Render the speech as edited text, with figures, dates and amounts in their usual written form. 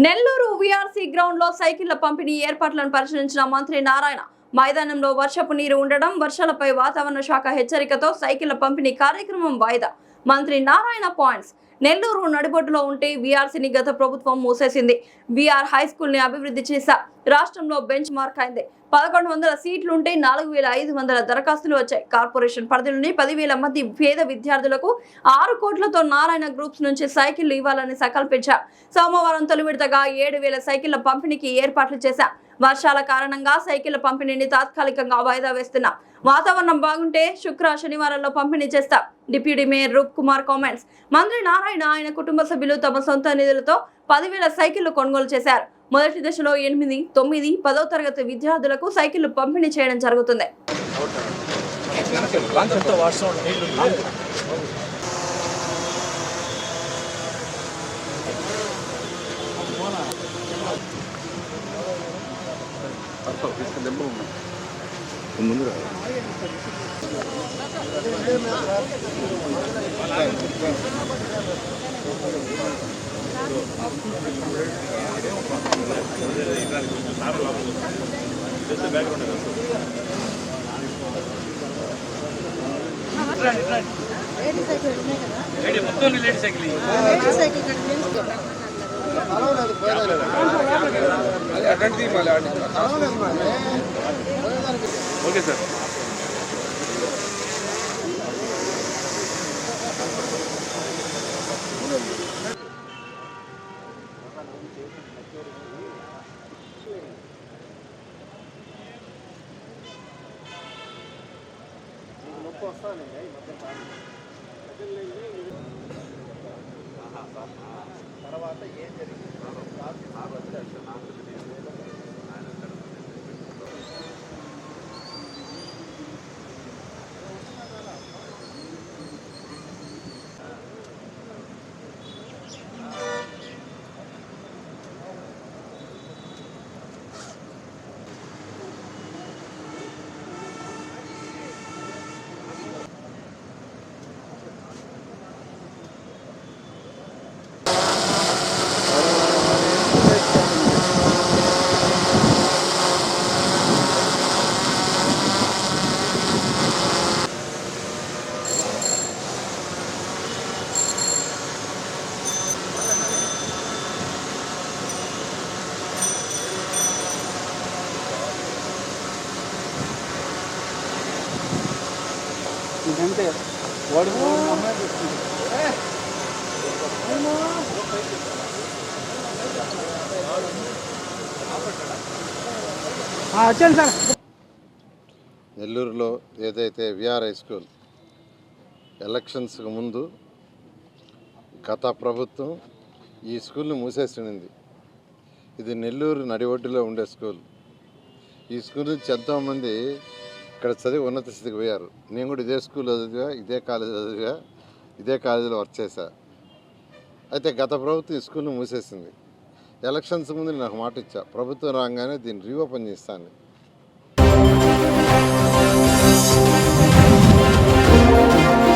Nellore VRC ground లో సైకిళ్ల పంపిణీ ఏర్పాట్లను పరిశీలించిన మంత్రి నారాయణ మైదానంలో వర్షపు నీరు ఉండడం, వర్షాలపై వాతావరణ శాఖ హెచ్చరికతో సైకిళ్ల పంపిణీ కార్యక్రమం వాయిదా. మంత్రి నారాయణ పాయింట్స్. నెల్లూరు నడిబొడ్డులో ఉంటే వీఆర్సీని గత ప్రభుత్వం మూసేసింది. వీఆర్ హై స్కూల్ ని అభివృద్ధి చేశా. రాష్ట్రంలో బెంచ్ మార్క్ అయింది. 1100 సీట్లుంటే 4500 దరఖాస్తులు వచ్చాయి. కార్పొరేషన్ పరిధిలోని 10,000 మంది పేద విద్యార్థులకు 6 కోట్లతో నారాయణ గ్రూప్స్ నుంచి సైకిళ్లు ఇవ్వాలని సంకల్పించారు. సోమవారం తొలి విడతగా 7,000 సైకిళ్ల పంపిణీకి ఏర్పాట్లు చేశారు. వర్షాల కారణంగా సైకిళ్ల పంపిణీని తాత్కాలికంగా వాయిదా వేస్తున్నాం. వాతావరణం బాగుంటే శనివారాల్లో పంపిణీ చేస్తాం. డిప్యూటీ మేయర్ రూప్ కుమార్ కామెంట్స్. మంత్రి నారాయణ ఆయన కుటుంబ సభ్యులు తమ సొంత నిధులతో 10,000 సైకిళ్లు కొనుగోలు చేశారు. మొదటి దశలో 8, 9, 10వ తరగతి విద్యార్థులకు సైకిళ్లు పంపిణీ చేయడం జరుగుతుంది. Okay sir. తర్వాత ఏం జరిగింది? ఇదంతే వాడు వచ్చాను సార్. నెల్లూరులో ఏదైతే విఆర్ హై స్కూల్ ఎలక్షన్స్కి ముందు గత ప్రభుత్వం ఈ స్కూల్ని మూసేసింది. ఇది నెల్లూరు నడిఒడ్డులో ఉండే స్కూల్. ఈ స్కూల్ నుంచి ఎంతోమంది ఇక్కడ చదివి ఉన్నత స్థితికి పోయారు. నేను కూడా ఇదే స్కూల్ చదివా, ఇదే కాలేజ్ చదివా, ఇదే కాలేజీలో వర్క్ చేశా. అయితే గత ప్రభుత్వం ఈ స్కూల్ని మూసేసింది. ఎలక్షన్స్ ముందు నాకు మాట ఇచ్చా, ప్రభుత్వం రాగానే దీన్ని రీఓపెన్ చేస్తాను.